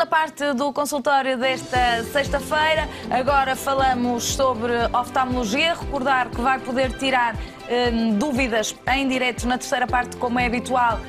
Segunda parte do consultório desta sexta-feira. Agora falamos sobre oftalmologia. Recordar que vai poder tirar dúvidas em direto na terceira parte, como é habitual,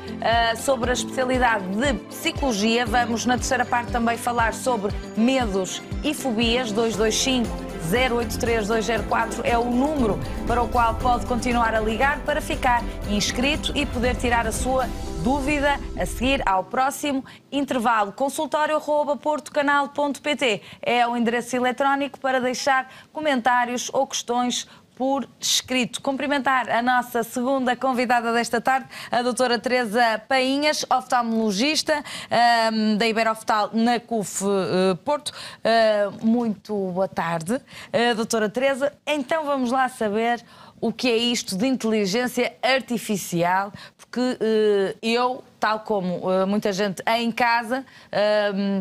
sobre a especialidade de psicologia. Vamos na terceira parte também falar sobre medos e fobias. 225-083-204 é o número para o qual pode continuar a ligar para ficar inscrito e poder tirar a sua dúvida a seguir ao próximo intervalo. Consultório@portocanal.pt é o endereço eletrónico para deixar comentários ou questões por escrito. Cumprimentar a nossa segunda convidada desta tarde, a doutora Teresa Painhas, oftalmologista da Iberoftal na CUF Porto. Muito boa tarde, doutora Teresa. Então vamos lá saber o que é isto de inteligência artificial, porque eu, tal como muita gente em casa,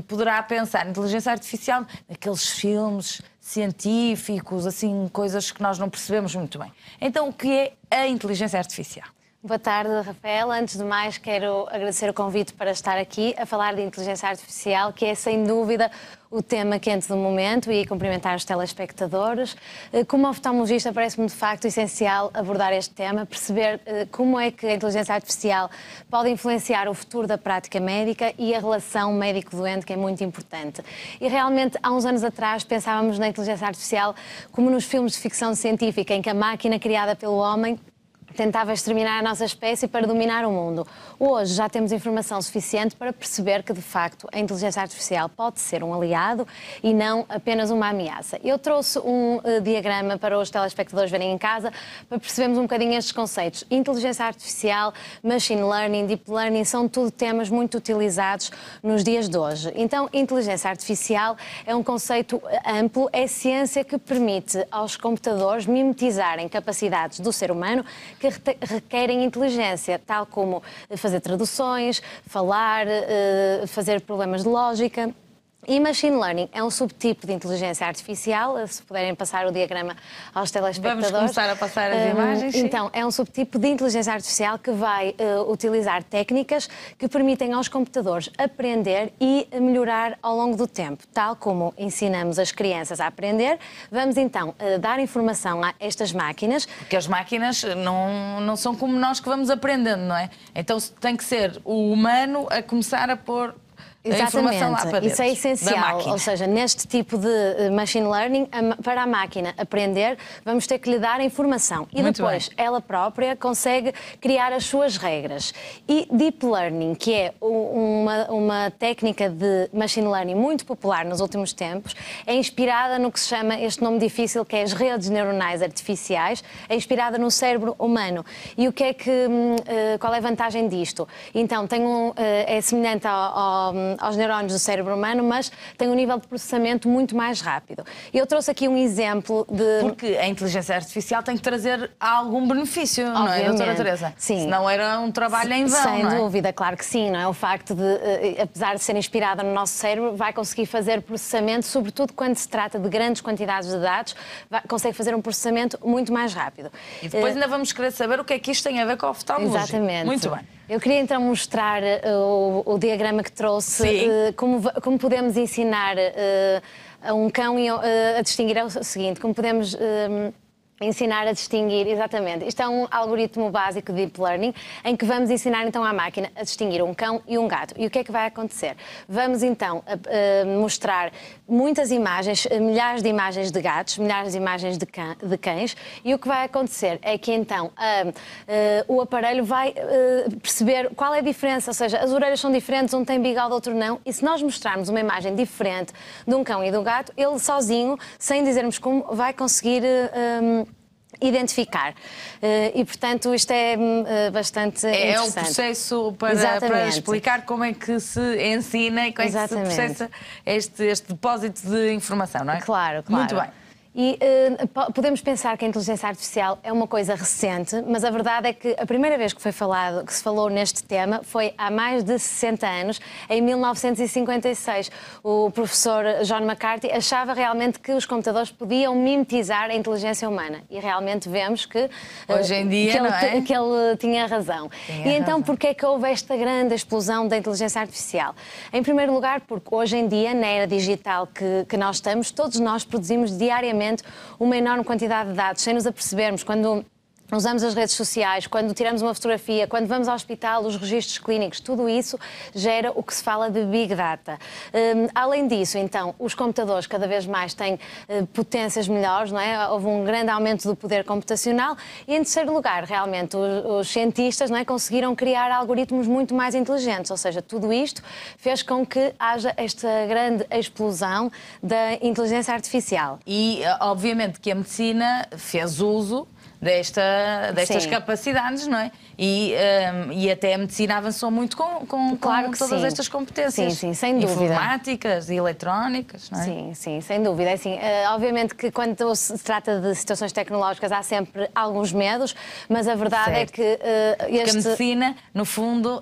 poderá pensar inteligência artificial naqueles filmes científicos, assim, coisas que nós não percebemos muito bem. Então, o que é a inteligência artificial? Boa tarde, Rafael. Antes de mais, quero agradecer o convite para estar aqui a falar de inteligência artificial, que é, sem dúvida, o tema quente do momento, e cumprimentar os telespectadores. Como oftalmologista, parece-me de facto essencial abordar este tema, perceber como é que a inteligência artificial pode influenciar o futuro da prática médica e a relação médico-doente, que é muito importante. E realmente, há uns anos atrás, pensávamos na inteligência artificial como nos filmes de ficção científica, em que a máquina criada pelo homem tentava exterminar a nossa espécie para dominar o mundo. Hoje já temos informação suficiente para perceber que, de facto, a inteligência artificial pode ser um aliado e não apenas uma ameaça. Eu trouxe um diagrama para os telespectadores verem em casa, para percebermos um bocadinho estes conceitos. Inteligência artificial, machine learning, deep learning, são tudo temas muito utilizados nos dias de hoje. Então, inteligência artificial é um conceito amplo, é ciência que permite aos computadores mimetizarem capacidades do ser humano que requerem inteligência, tal como fazer traduções, falar, fazer problemas de lógica. E machine learning é um subtipo de inteligência artificial, se puderem passar o diagrama aos telespectadores. Vamos começar a passar as imagens. Então, é um subtipo de inteligência artificial que vai utilizar técnicas que permitem aos computadores aprender e melhorar ao longo do tempo. Tal como ensinamos as crianças a aprender, vamos então dar informação a estas máquinas. Porque as máquinas não são como nós que vamos aprendendo, não é? Então tem que ser o humano a começar a pôr a informação lá para dentro. Isso é essencial, ou seja, neste tipo de machine learning, para a máquina aprender, vamos ter que lhe dar a informação e muito depois bem. Ela própria consegue criar as suas regras. E deep learning, que é uma técnica de machine learning muito popular nos últimos tempos, é inspirada no que se chama, este nome difícil, que é as redes neuronais artificiais, é inspirada no cérebro humano. E o que é que, qual é a vantagem disto? Então, é semelhante aos neurónios do cérebro humano, mas tem um nível de processamento muito mais rápido. Eu trouxe aqui um exemplo de... Porque a inteligência artificial tem que trazer algum benefício, obviamente, não é, doutora Teresa? Sim. Senão era um trabalho em vão, sem não é? dúvida, claro que sim, não é? O facto de, apesar de ser inspirada no nosso cérebro, vai conseguir fazer processamento, sobretudo quando se trata de grandes quantidades de dados, consegue fazer um processamento muito mais rápido. E depois ainda vamos querer saber o que é que isto tem a ver com a oftalmologia. Exatamente. Muito bem. Eu queria então mostrar o diagrama que trouxe, como podemos ensinar a um cão a distinguir. É o seguinte, como podemos ensinar a distinguir, exatamente. Isto é um algoritmo básico de Deep Learning, em que vamos ensinar então à máquina a distinguir um cão e um gato. E o que é que vai acontecer? Vamos então mostrar muitas imagens, milhares de imagens de gatos, milhares de imagens de cães, e o que vai acontecer é que então o aparelho vai perceber qual é a diferença, ou seja, as orelhas são diferentes, um tem bigode, outro não, e se nós mostrarmos uma imagem diferente de um cão e de um gato, ele sozinho, sem dizermos como, vai conseguir identificar. E, portanto, isto é bastante interessante. É um processo para explicar como é que se ensina e como é que se processa este depósito de informação, não é? Claro. Muito bem. E podemos pensar que a inteligência artificial é uma coisa recente, mas a verdade é que a primeira vez que se falou neste tema foi há mais de 60 anos, em 1956. O professor John McCarthy achava realmente que os computadores podiam mimetizar a inteligência humana. E realmente vemos que, hoje em dia, que ele tinha razão. Então, porquê é que houve esta grande explosão da inteligência artificial? Em primeiro lugar, porque hoje em dia, na era digital que nós estamos, todos nós produzimos diariamente uma enorme quantidade de dados, sem nos apercebermos, quando usamos as redes sociais, quando tiramos uma fotografia, quando vamos ao hospital, os registros clínicos, tudo isso gera o que se fala de Big Data. Além disso, então, os computadores cada vez mais têm potências melhores, não é? Houve um grande aumento do poder computacional e, em terceiro lugar, realmente, os cientistas, não é, conseguiram criar algoritmos muito mais inteligentes, ou seja, tudo isto fez com que haja esta grande explosão da inteligência artificial. E, obviamente, que a medicina fez uso destas capacidades, não é? E até a medicina avançou muito com todas estas competências. Sim, sem dúvida. Informáticas e eletrónicas, não é? Sim, sem dúvida. É assim, obviamente que quando se trata de situações tecnológicas há sempre alguns medos, mas a verdade é que Porque a medicina, no fundo,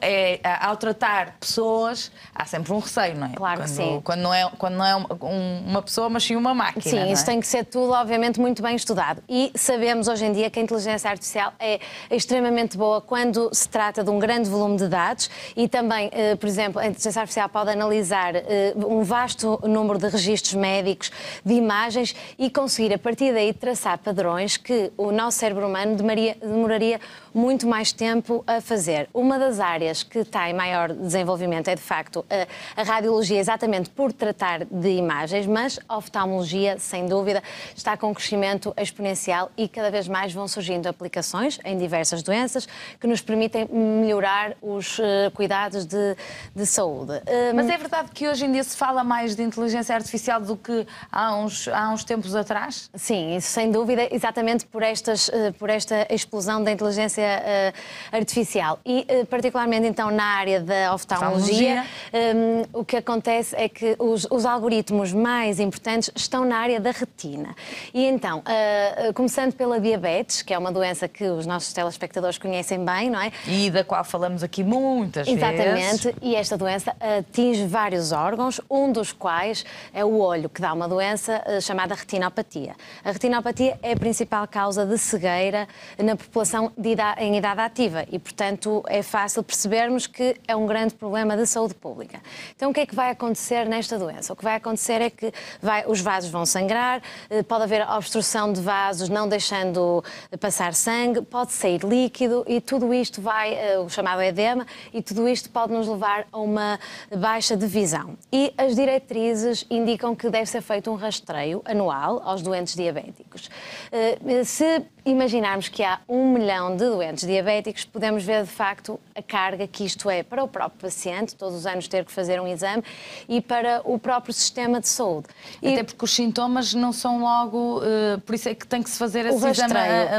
ao tratar pessoas, há sempre um receio, não é? Claro que sim. Quando não é uma pessoa, mas sim uma máquina. Sim, isso tem que ser tudo, obviamente, muito bem estudado. E sabemos hoje em dia que a inteligência artificial é extremamente boa quando se trata de um grande volume de dados e também, por exemplo, a inteligência artificial pode analisar um vasto número de registros médicos, de imagens e conseguir, a partir daí, traçar padrões que o nosso cérebro humano demoraria muito mais tempo a fazer. Uma das áreas que está em maior desenvolvimento é, de facto, a radiologia, exatamente por tratar de imagens, mas a oftalmologia, sem dúvida, está com um crescimento exponencial e cada vez mais vão surgindo aplicações em diversas doenças que nos permitem melhorar os cuidados de saúde. Mas é verdade que hoje em dia se fala mais de inteligência artificial do que há uns tempos atrás? Sim, isso sem dúvida, exatamente por esta explosão da inteligência artificial. E particularmente então na área da oftalmologia, o que acontece é que os algoritmos mais importantes estão na área da retina. E então, começando pela diabetes, que é uma doença que os nossos telespectadores conhecem bem, não é? E da qual falamos aqui muitas vezes. Exatamente, e esta doença atinge vários órgãos, um dos quais é o olho, que dá uma doença chamada retinopatia. A retinopatia é a principal causa de cegueira na população em idade ativa e, portanto, é fácil percebermos que é um grande problema de saúde pública. Então, o que é que vai acontecer nesta doença? O que vai acontecer é que os vasos vão sangrar, pode haver obstrução de vasos, não deixando passar sangue, pode sair líquido e tudo isto o chamado edema, e tudo isto pode nos levar a uma baixa de visão. E as diretrizes indicam que deve ser feito um rastreio anual aos doentes diabéticos. Se imaginarmos que há 1 milhão de doentes diabéticos, podemos ver de facto a carga que isto é para o próprio paciente, todos os anos ter que fazer um exame, e para o próprio sistema de saúde. Até porque os sintomas não são logo, por isso é que tem que se fazer esse exame,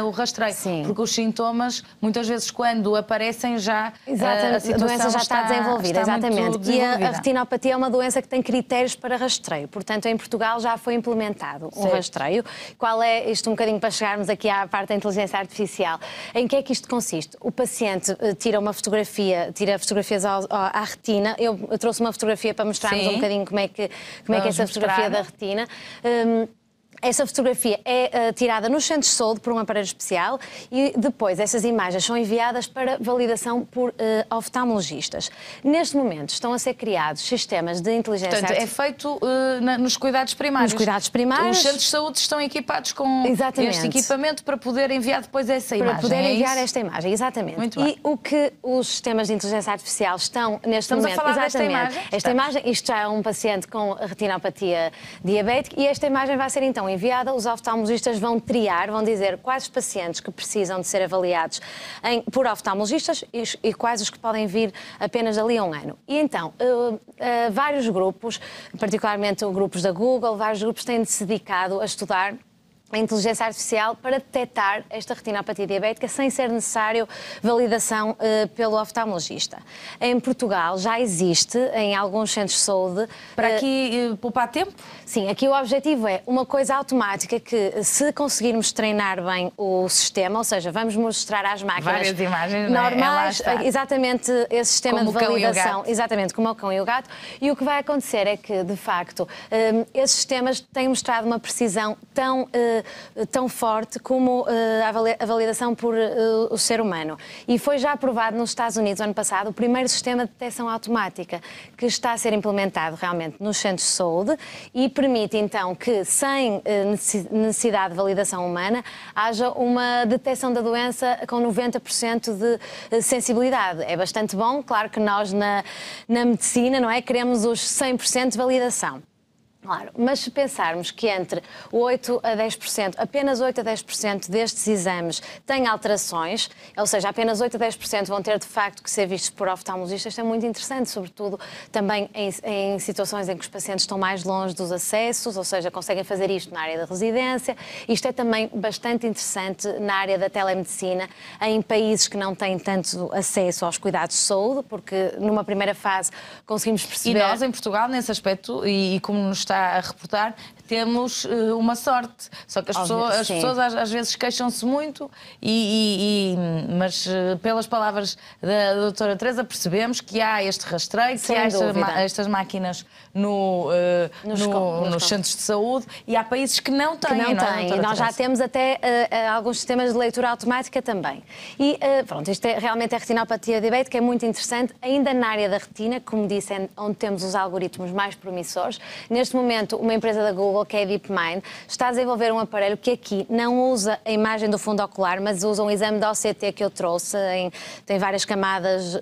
o rastreio. Sim. Porque os sintomas, muitas vezes, quando aparecem, já a doença já está desenvolvida. Exatamente. E a retinopatia é uma doença que tem critérios para rastreio. Portanto, em Portugal já foi implementado um rastreio. Qual é isto, um bocadinho para chegarmos aqui à parte da inteligência artificial? Em que é que isto consiste? O paciente tira fotografias à retina. Eu trouxe uma fotografia para mostrarmos um bocadinho como é que é essa fotografia da retina. Essa fotografia é tirada nos centros de saúde por um aparelho especial e depois essas imagens são enviadas para validação por oftalmologistas. Neste momento estão a ser criados sistemas de inteligência artificial. Portanto, é feito nos cuidados primários. Nos cuidados primários. Os centros de saúde estão equipados com este equipamento para poder enviar depois essa imagem. Para poder enviar esta imagem, exatamente. Muito bem. E o que os sistemas de inteligência artificial estão neste momento... Estamos a falar desta imagem? Esta imagem, isto já é um paciente com retinopatia diabética e esta imagem vai ser então enviada, os oftalmologistas vão triar, vão dizer quais os pacientes que precisam de ser avaliados por oftalmologistas e quais os que podem vir apenas dali a um ano. E então, vários grupos, particularmente grupos da Google, vários grupos têm se dedicado a estudar a inteligência artificial para detectar esta retinopatia diabética sem ser necessário validação pelo oftalmologista. Em Portugal já existe, em alguns centros de saúde... Para aqui poupar tempo? Sim, aqui o objetivo é uma coisa automática que, se conseguirmos treinar bem o sistema, ou seja, vamos mostrar às máquinas... Várias imagens, normais, exatamente esse sistema como de validação, exatamente como o cão e o gato, e o que vai acontecer é que, de facto, esses sistemas têm mostrado uma precisão tão forte como a validação por o ser humano. E foi já aprovado nos Estados Unidos, ano passado, o primeiro sistema de detecção automática que está a ser implementado realmente nos centros de saúde e permite, então, que, sem necessidade de validação humana, haja uma detecção da doença com 90% de sensibilidade. É bastante bom, claro que nós na medicina, não é, queremos os 100% de validação. Claro, mas se pensarmos que entre 8 a 10%, apenas 8 a 10% destes exames têm alterações, ou seja, apenas 8 a 10% vão ter de facto que ser vistos por oftalmologistas, isto é muito interessante, sobretudo também em situações em que os pacientes estão mais longe dos acessos, ou seja, conseguem fazer isto na área da residência. Isto é também bastante interessante na área da telemedicina, em países que não têm tanto acesso aos cuidados de saúde, porque numa primeira fase conseguimos perceber... E nós, em Portugal, nesse aspecto, e como nos está a reportar, temos uma sorte. Só que as pessoas às vezes queixam-se muito, mas pelas palavras da doutora Teresa percebemos que há este rastreio, que há estas máquinas nos centros de saúde, e há países que não têm. E nós já temos até alguns sistemas de leitura automática também. E pronto, isto realmente é a retinopatia diabética, é muito interessante. Ainda na área da retina, como disse, é onde temos os algoritmos mais promissores. Neste momento, uma empresa da Google, que é a DeepMind, está a desenvolver um aparelho que aqui não usa a imagem do fundo ocular, mas usa um exame de OCT que eu trouxe, tem várias camadas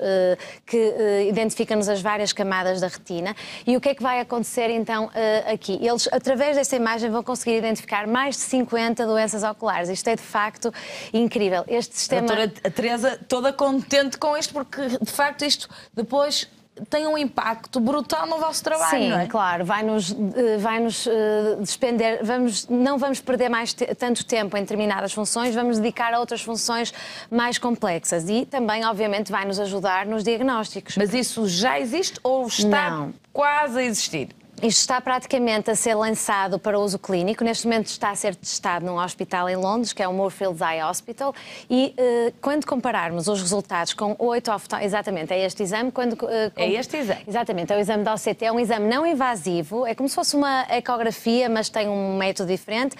que identificam-nos as várias camadas da retina. E o que é que vai acontecer então aqui? Eles, através desta imagem, vão conseguir identificar mais de 50 doenças oculares. Isto é de facto incrível. Este sistema... A doutora Teresa toda contente com isto, porque de facto isto depois tem um impacto brutal no vosso trabalho. Sim, não é? Claro, vai-nos despender, não vamos perder mais tanto tempo em determinadas funções, vamos dedicar a outras funções mais complexas e também, obviamente, vai-nos ajudar nos diagnósticos. Mas isso já existe ou está quase a existir? Isto está praticamente a ser lançado para uso clínico. Neste momento está a ser testado num hospital em Londres, que é o Moorfields Eye Hospital, e quando compararmos os resultados com 8 exatamente, é este exame. É este exame? Exatamente, é o exame da OCT, é um exame não invasivo, é como se fosse uma ecografia, mas tem um método diferente.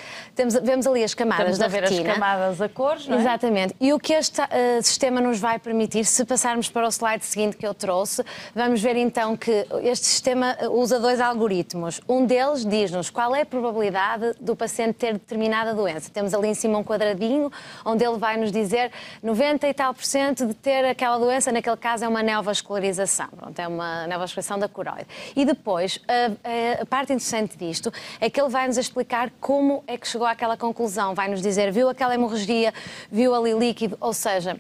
Vemos ali as camadas da retina. Estamos a ver as camadas a cores, não é? Exatamente. E o que este sistema nos vai permitir, se passarmos para o slide seguinte que eu trouxe, vamos ver então que este sistema usa dois algoritmos. Um deles diz-nos qual é a probabilidade do paciente ter determinada doença. Temos ali em cima um quadradinho onde ele vai nos dizer 90 e tal % de ter aquela doença, naquele caso é uma neovascularização, é uma neovascularização da coroide. E depois, a parte interessante disto é que ele vai nos explicar como é que chegou àquela conclusão, vai nos dizer, viu aquela hemorragia, viu ali líquido, ou seja...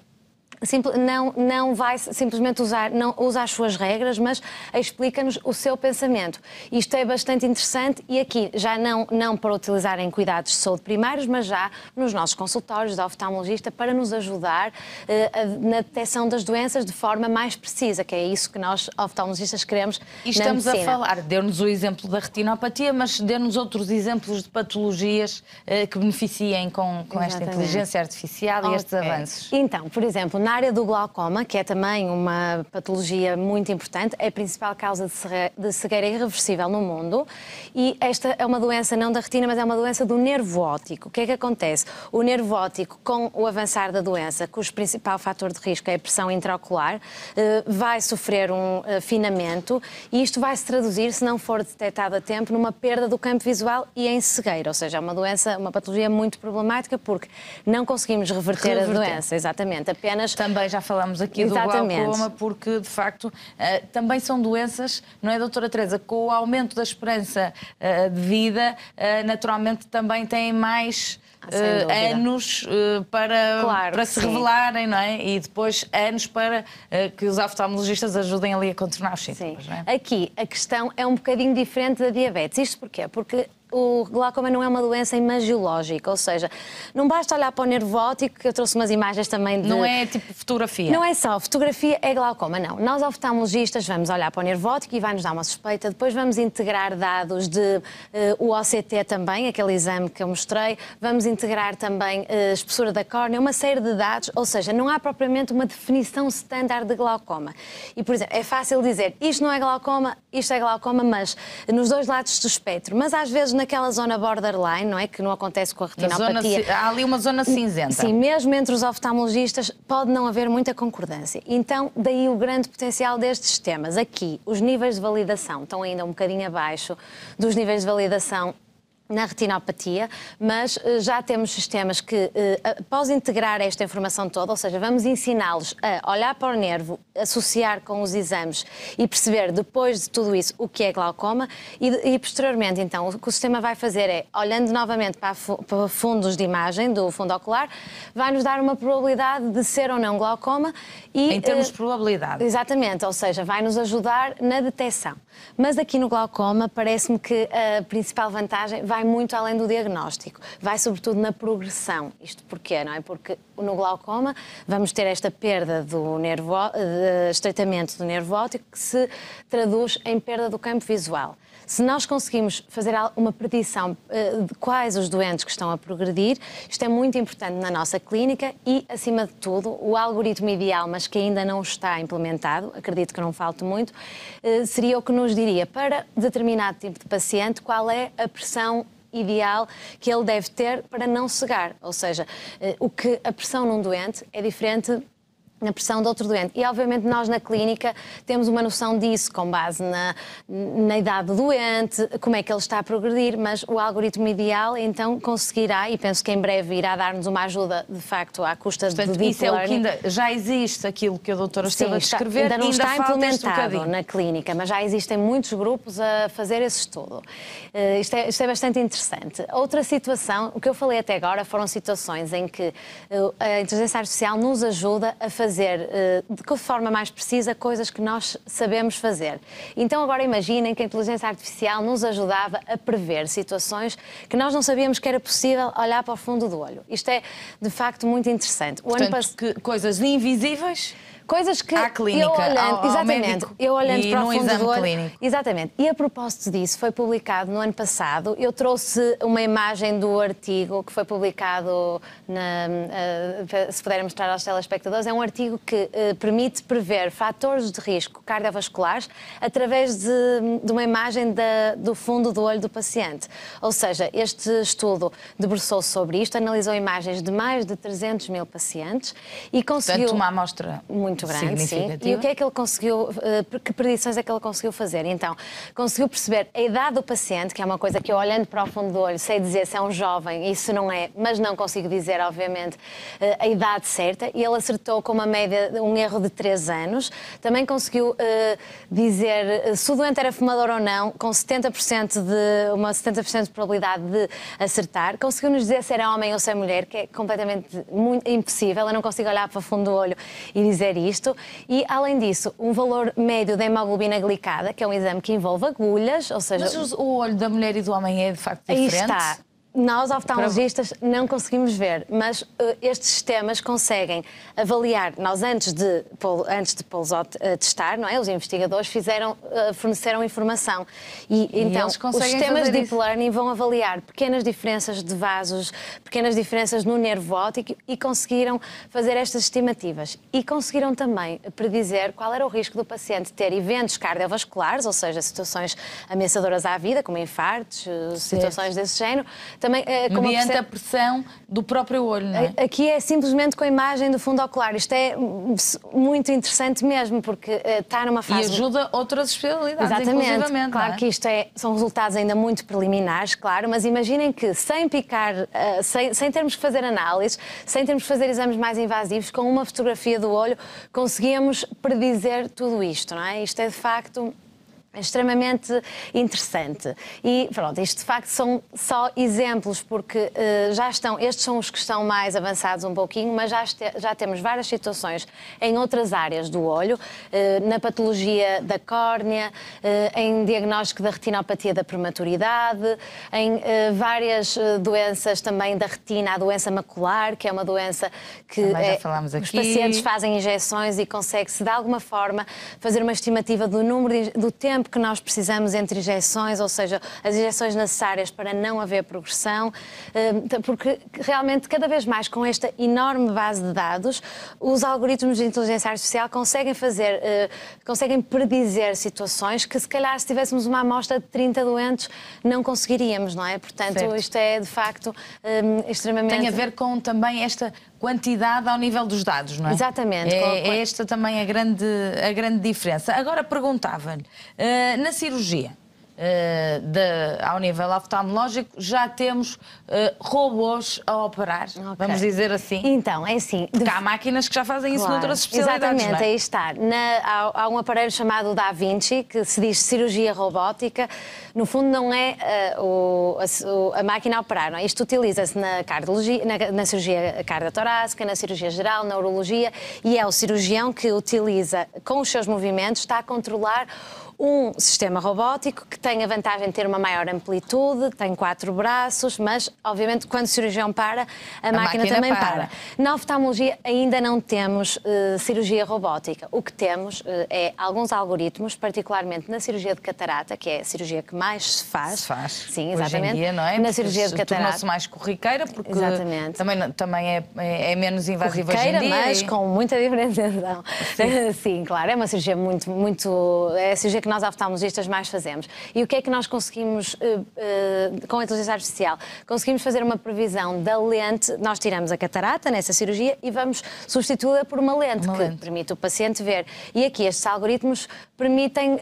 Não vai simplesmente não usa as suas regras, mas explica-nos o seu pensamento. Isto é bastante interessante e aqui já não para utilizar em cuidados de saúde primários, mas já nos nossos consultórios de oftalmologista para nos ajudar na detecção das doenças de forma mais precisa, que é isso que nós oftalmologistas queremos na medicina. E estamos a falar, deu-nos o exemplo da retinopatia, mas deu-nos outros exemplos de patologias que beneficiem com esta inteligência artificial e estes avanços. Então, por exemplo, na área do glaucoma, que é também uma patologia muito importante, é a principal causa de cegueira irreversível no mundo e esta é uma doença não da retina, mas é uma doença do nervo óptico. O que é que acontece? O nervo óptico, com o avançar da doença, cujo principal fator de risco é a pressão intraocular, vai sofrer um afinamento e isto vai se traduzir, se não for detectado a tempo, numa perda do campo visual e em cegueira, ou seja, é uma doença, uma patologia muito problemática porque não conseguimos reverter a doença, exatamente, apenas... Também já falamos aqui do glaucoma, porque de facto também são doenças, não é, doutora Teresa? Com o aumento da esperança de vida, naturalmente também têm mais anos para se revelarem, não é? E depois anos para que os oftalmologistas ajudem ali a contornar os sintomas, não é? Aqui a questão é um bocadinho diferente da diabetes. Isto porquê? Porque o glaucoma não é uma doença imagiológica, ou seja, não basta olhar para o nervo óptico, que eu trouxe umas imagens também de... Não é tipo fotografia? Não é só fotografia, é glaucoma, não. Nós oftalmologistas vamos olhar para o nervo óptico e vai-nos dar uma suspeita, depois vamos integrar dados de o OCT também, aquele exame que eu mostrei, vamos integrar também a espessura da córnea, uma série de dados, ou seja, não há propriamente uma definição standard de glaucoma. E, por exemplo, é fácil dizer isto não é glaucoma, isto é glaucoma, mas nos dois lados do espectro. Mas às vezes naquela zona borderline, não é? Que não acontece com a retinopatia. Há ali uma zona cinzenta. Sim, mesmo entre os oftalmologistas pode não haver muita concordância. Então, daí o grande potencial destes sistemas. Aqui, os níveis de validação estão ainda um bocadinho abaixo dos níveis de validação na retinopatia, mas já temos sistemas que, após integrar esta informação toda, ou seja, vamos ensiná-los a olhar para o nervo, associar com os exames e perceber depois de tudo isso o que é glaucoma e posteriormente, então, o que o sistema vai fazer é, olhando novamente para fundos de imagem do fundo ocular, vai-nos dar uma probabilidade de ser ou não glaucoma e... Em termos de probabilidade. Exatamente, ou seja, vai-nos ajudar na detecção. Mas aqui no glaucoma parece-me que a principal vantagem vai muito além do diagnóstico, vai sobretudo na progressão. Isto porquê, não é? Porque no glaucoma vamos ter esta perda do nervo, estreitamento do nervo óptico que se traduz em perda do campo visual. Se nós conseguimos fazer uma predição de quais os doentes que estão a progredir, isto é muito importante na nossa clínica e, acima de tudo, o algoritmo ideal, mas que ainda não está implementado, acredito que não falte muito, seria o que nos diria para determinado tipo de paciente qual é a pressão ideal que ele deve ter para não cegar. Ou seja, a pressão num doente é diferente na pressão de outro doente. E, obviamente, nós na clínica temos uma noção disso com base na idade do doente, como é que ele está a progredir, mas o algoritmo ideal, então, conseguirá, e penso que em breve irá dar-nos uma ajuda, de facto, à custa de deep isso é o que learning. ainda já existe, aquilo que a doutora esteve a descrever, ainda não está implementado bocadinho na clínica, mas já existem muitos grupos a fazer esse estudo. Isto é bastante interessante. Outra situação, o que eu falei até agora foram situações em que a inteligência artificial nos ajuda a fazer de forma mais precisa coisas que nós sabemos fazer. Então agora imaginem que a inteligência artificial nos ajudava a prever situações que nós não sabíamos que era possível olhar para o fundo do olho. Isto é de facto muito interessante. Coisas invisíveis... Coisas que à clínica, eu olhando, ao exatamente, médico eu olhando e para o num fundo exame do olho, clínico. Exatamente. E a propósito disso, foi publicado no ano passado, eu trouxe uma imagem do artigo que foi publicado, se puder mostrar aos telespectadores, é um artigo que permite prever fatores de risco cardiovasculares através de uma imagem do fundo do olho do paciente. Ou seja, este estudo debruçou-se sobre isto, analisou imagens de mais de 300 mil pacientes e conseguiu... Portanto, uma amostra muito grande, sim. E o que é que ele conseguiu, que predições é que ele conseguiu fazer? Então, conseguiu perceber a idade do paciente, que é uma coisa que eu, olhando para o fundo do olho, sei dizer se é um jovem e se não é, mas não consigo dizer, obviamente, a idade certa, e ele acertou com uma média, um erro de 3 anos. Também conseguiu dizer se o doente era fumador ou não, com 70% uma 70% de probabilidade de acertar. Conseguiu-nos dizer se era homem ou se é mulher, que é completamente impossível. Eu não consigo olhar para o fundo do olho e dizer isto. E, além disso, um valor médio da hemoglobina glicada, que é um exame que envolve agulhas, ou seja... Mas o olho da mulher e do homem é, de facto, diferente? Aí está. Nós, oftalmologistas, não conseguimos ver, mas estes sistemas conseguem avaliar. Nós, antes de pô-los a testar, não é? Os investigadores forneceram informação. E então, os sistemas de Deep Learning vão avaliar pequenas diferenças de vasos, pequenas diferenças no nervo óptico e conseguiram fazer estas estimativas. E conseguiram também predizer qual era o risco do paciente ter eventos cardiovasculares, ou seja, situações ameaçadoras à vida, como infartos, situações desse género. Também, mediante a pressão do próprio olho, não é? Aqui é simplesmente com a imagem do fundo ocular. Isto é muito interessante mesmo, porque está numa fase... E ajuda outras especialidades, exatamente. Claro que isto são resultados ainda muito preliminares, claro, mas imaginem que sem picar, sem termos que fazer análises, sem termos que fazer exames mais invasivos, com uma fotografia do olho, conseguíamos predizer tudo isto, não é? Isto é de facto... É extremamente interessante. E pronto, isto de facto são só exemplos, porque estes são os que estão mais avançados um pouquinho, mas já temos várias situações em outras áreas do olho, na patologia da córnea, em diagnóstico da retinopatia da prematuridade, em várias doenças também da retina, a doença macular, que é uma doença que os pacientes fazem injeções e consegue-se de alguma forma fazer uma estimativa do tempo que nós precisamos entre injeções, ou seja, as injeções necessárias para não haver progressão, porque realmente cada vez mais com esta enorme base de dados, os algoritmos de inteligência artificial conseguem predizer situações que se calhar se tivéssemos uma amostra de 30 doentes não conseguiríamos, não é? Portanto, certo. Isto é de facto extremamente... Tem a ver com também esta quantidade ao nível dos dados, não é? Exatamente. É esta também a grande diferença. Agora perguntava-lhe, na cirurgia, ao nível oftalmológico, já temos robôs a operar, vamos dizer assim? Então, é assim... Porque há máquinas que já fazem isso noutras especialidades. Exatamente, aí está. Há um aparelho chamado Da Vinci, que se diz cirurgia robótica. No fundo, não é a máquina a operar, não é? Isto utiliza-se na cardiologia, na cirurgia cardiotorácica, na cirurgia geral, na urologia, e é o cirurgião que utiliza, com os seus movimentos, está a controlar um sistema robótico que tem a vantagem de ter uma maior amplitude, tem 4 braços, mas, obviamente, quando o cirurgião para, a máquina também para. Na oftalmologia ainda não temos cirurgia robótica. O que temos é alguns algoritmos, particularmente na cirurgia de catarata, que é a cirurgia que mais se faz. Sim, exatamente. Hoje em dia, não é? Na cirurgia de catarata. Tornou-se mais corriqueira, porque também é menos invasiva hoje em dia. Mas e... com muita diferenciação. Sim, claro, é uma cirurgia é a cirurgia que nós oftalmologistas mais fazemos. E o que é que nós conseguimos com a inteligência artificial? Conseguimos fazer uma previsão da lente, nós tiramos a catarata nessa cirurgia e vamos substituí-la por uma lente que permite o paciente ver. E aqui estes algoritmos permitem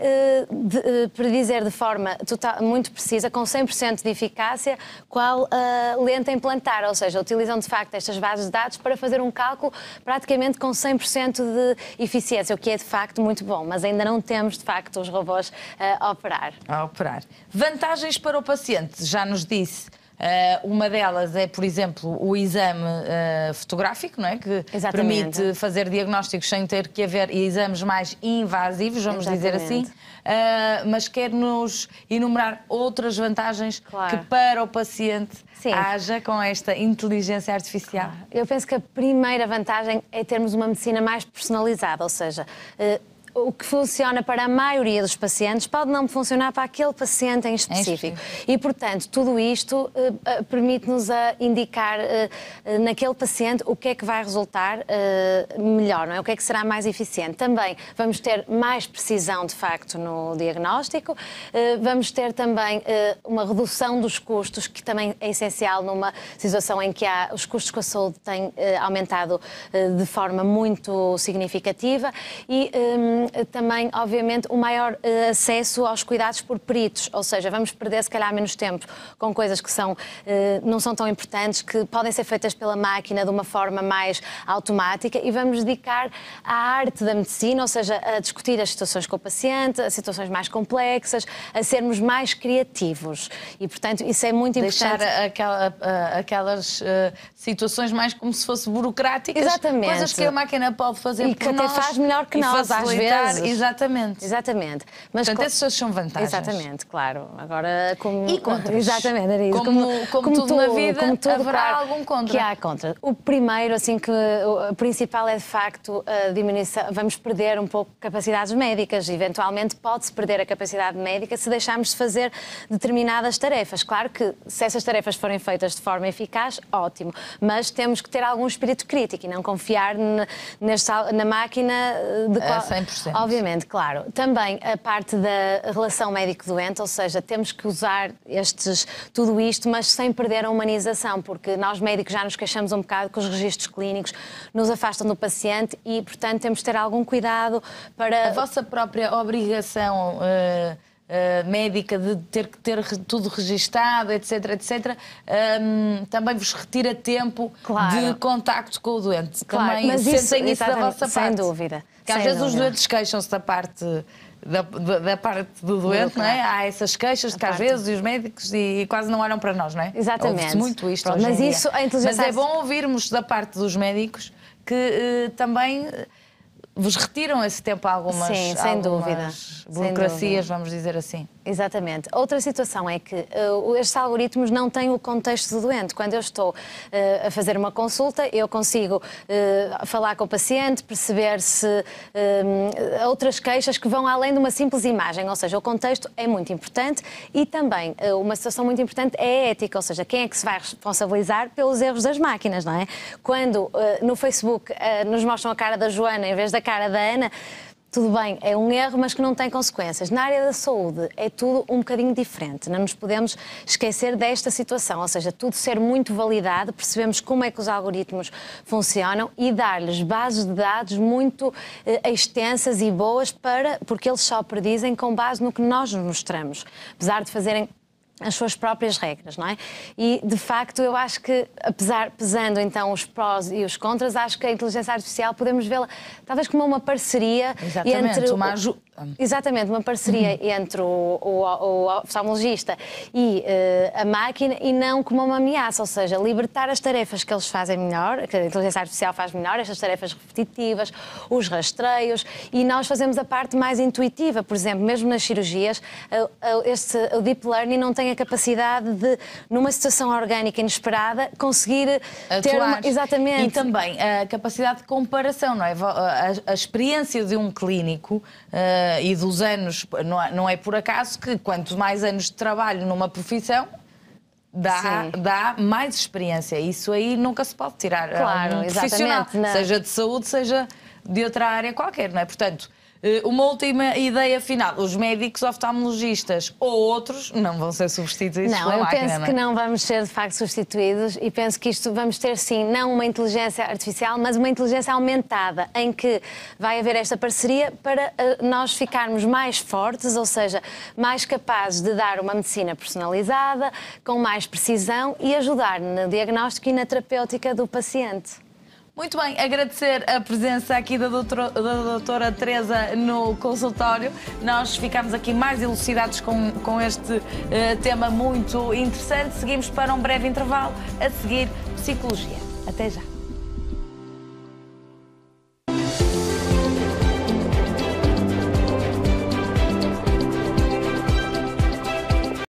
predizer de forma muito precisa, com 100% de eficácia, qual a lente a implantar, ou seja, utilizam de facto estas bases de dados para fazer um cálculo praticamente com 100% de eficiência, o que é de facto muito bom, mas ainda não temos de facto os robôs a operar. Vantagens para o paciente, já nos disse. Uma delas é, por exemplo, o exame fotográfico, não é? Que permite fazer diagnósticos sem ter que haver exames mais invasivos, vamos dizer assim. Mas quer-nos enumerar outras vantagens que para o paciente haja com esta inteligência artificial? Eu penso que a primeira vantagem é termos uma medicina mais personalizada, ou seja, o que funciona para a maioria dos pacientes pode não funcionar para aquele paciente em específico. E, portanto, tudo isto permite-nos a indicar naquele paciente o que é que vai resultar melhor, não é? O que é que será mais eficiente. Também vamos ter mais precisão, de facto, no diagnóstico. Vamos ter também uma redução dos custos, que também é essencial numa situação em que os custos com a saúde têm aumentado de forma muito significativa e também, obviamente, o maior acesso aos cuidados por peritos, ou seja, vamos perder se calhar menos tempo com coisas que não são tão importantes, que podem ser feitas pela máquina de uma forma mais automática e vamos dedicar à arte da medicina, ou seja, a discutir as situações com o paciente, as situações mais complexas, a sermos mais criativos e, portanto, isso é muito importante. Deixar aquelas situações mais como se fosse burocráticas, coisas que a máquina pode fazer e que até faz melhor que nós, às vezes. Exatamente. Mas portanto, essas são vantagens. Exatamente, claro. Agora, como... E contras. Exatamente, era isso. Como tudo na vida, haverá algum contra. Que há contra. O primeiro, assim, que o principal é, de facto, a diminuição. Vamos perder um pouco capacidades médicas. Eventualmente, pode-se perder a capacidade médica se deixarmos de fazer determinadas tarefas. Claro que, se essas tarefas forem feitas de forma eficaz, ótimo. Mas temos que ter algum espírito crítico e não confiar na máquina de qual... 100%. Obviamente, claro. Também a parte da relação médico-doente, ou seja, temos que usar tudo isto, mas sem perder a humanização, porque nós médicos já nos queixamos um bocado que os registros clínicos nos afastam do paciente e, portanto, temos de ter algum cuidado para... A vossa própria obrigação médica de ter que ter tudo registado, etc, também vos retira tempo de contacto com o doente. Claro, também mas sentem isso da vossa parte. Sem dúvida. Que às vezes os doentes queixam-se da parte da parte do doente, não é? Há essas queixas de que às vezes os médicos e quase não olham para nós, não é? Exatamente. Ouve-se muito isto. Pronto, hoje mas em isso, dia. a inteligência Mas é bom ouvirmos da parte dos médicos que também vos retiram esse tempo a algumas, sim, sem dúvida. burocracias, vamos dizer assim. Exatamente. Outra situação é que estes algoritmos não têm o contexto do doente. Quando eu estou a fazer uma consulta, eu consigo falar com o paciente, perceber se outras queixas que vão além de uma simples imagem. Ou seja, o contexto é muito importante e também uma situação muito importante é a ética, ou seja, quem é que se vai responsabilizar pelos erros das máquinas, não é? Quando no Facebook nos mostram a cara da Joana em vez da cara da Ana, tudo bem, é um erro, mas que não tem consequências. Na área da saúde é tudo um bocadinho diferente. Não nos podemos esquecer desta situação, ou seja, tudo ser muito validado, percebemos como é que os algoritmos funcionam e dar-lhes bases de dados muito extensas e boas porque eles só predizem com base no que nós nos mostramos, apesar de fazerem as suas próprias regras, não é? E, de facto, eu acho que, pesando então os prós e os contras, acho que a inteligência artificial podemos vê-la talvez como uma parceria entre... Exatamente, uma parceria entre o oftalmologista e a máquina e não como uma ameaça, ou seja, libertar as tarefas que eles fazem melhor, que a inteligência artificial faz melhor, estas tarefas repetitivas, os rastreios, e nós fazemos a parte mais intuitiva. Por exemplo, mesmo nas cirurgias, o Deep Learning não tem a capacidade de, numa situação orgânica inesperada, conseguir ter uma... Exatamente. E também a capacidade de comparação, não é? A experiência de um clínico e dos anos, não é por acaso que quanto mais anos de trabalho numa profissão, dá mais experiência. Isso aí nunca se pode tirar. Claro, um profissional, seja de saúde, seja de outra área qualquer, não é? Portanto, uma última ideia final. Os médicos oftalmologistas ou outros não vão ser substituídos pela máquina, eu penso que não vamos ser, de facto, substituídos e penso que isto vamos ter, sim, não uma inteligência artificial, mas uma inteligência aumentada, em que vai haver esta parceria para nós ficarmos mais fortes, ou seja, mais capazes de dar uma medicina personalizada, com mais precisão e ajudar no diagnóstico e na terapêutica do paciente. Muito bem, agradecer a presença aqui da doutora Teresa no consultório. Nós ficamos aqui mais elucidados com este tema muito interessante. Seguimos para um breve intervalo, a seguir Psicologia. Até já.